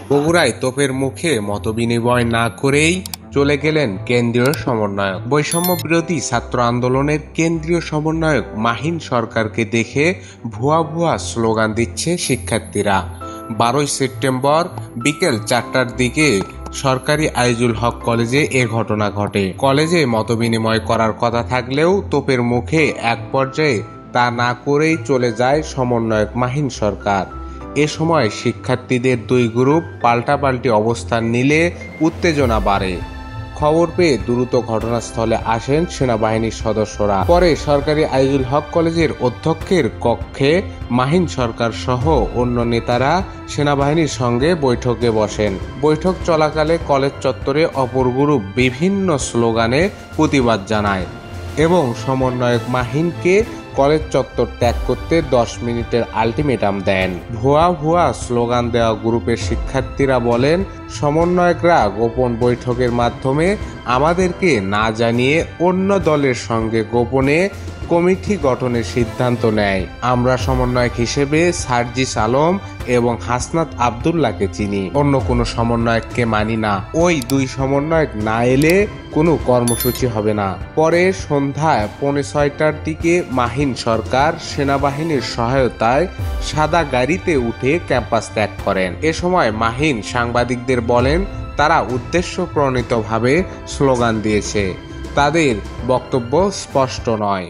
বগুড়ায় তোপের মুখে মতবিনিময় না করেই চলে গেলেন কেন্দ্রীয় সমন্বয়ক। বৈষম্য বিরোধী ছাত্র আন্দোলনের কেন্দ্রীয় সমন্বয়ক মাহিন সরকারকে দেখে ভুয়া ভুয়া স্লোগান দিচ্ছে শিক্ষার্থীরা। 12 সেপ্টেম্বর বিকেল 4টার দিকে সরকারি আইজুল হক কলেজে এ ঘটনা ঘটে। কলেজে মতবিনিময় করার কথা থাকলেও তোপের মুখে এক পর্যায়ে তা না করেই চলে যায় সমন্বয়ক মাহিন সরকার। এ সময় শিক্ষার্থীদের দুই গ্রুপ পাল্টাপাল্টি অবস্থান নিলে উত্তেজনা বাড়ে। খবর পেয়ে দ্রুত ঘটনাস্থলে আসেন সেনাবাহিনীর সদস্যরা। পরে সরকারি আইজুল হক কলেজের অধ্যক্ষের কক্ষে মাহিন সরকার সহ অন্য নেতারা সেনাবাহিনীর সঙ্গে বৈঠকে বসেন। বৈঠক চলাকালে কলেজ চত্বরে অপর গ্রুপ বিভিন্ন স্লোগানে প্রতিবাদ জানায় এবং সমন্বয়ক মাহিনকে কলেজ চত্বর ত্যাগ করতে 10 মিনিটের আলটিমেটাম দেন। ভুয়া ভুয়া স্লোগান দেওয়া গ্রুপের শিক্ষার্থীরা বলেন, সমন্বয়করা গোপন বৈঠকের মাধ্যমে আমাদেরকে না জানিয়ে অন্য দলের সঙ্গে গোপনে কমিটি গঠনের সিদ্ধান্ত নেয়। আমরা সমন্বয়ক হিসেবে সার্জিস আলম এবং হাসনাত আবদুল্লাহকে চিনি, অন্য কোনো সমন্বয়ককে মানি না। ওই দুই সমন্বয়ক না এলে কোনো কর্মসূচি হবে না। পরে সন্ধ্যায় 5:45টার দিকে মাহিন সরকার সেনাবাহিনীর সহায়তায় সাদা গাড়িতে উঠে ক্যাম্পাস ত্যাগ করেন। এ সময় মাহিন সাংবাদিকদের বলেন, তারা উদ্দেশ্যপ্রণীতভাবে স্লোগান দিয়েছে, তাদের বক্তব্য স্পষ্ট নয়।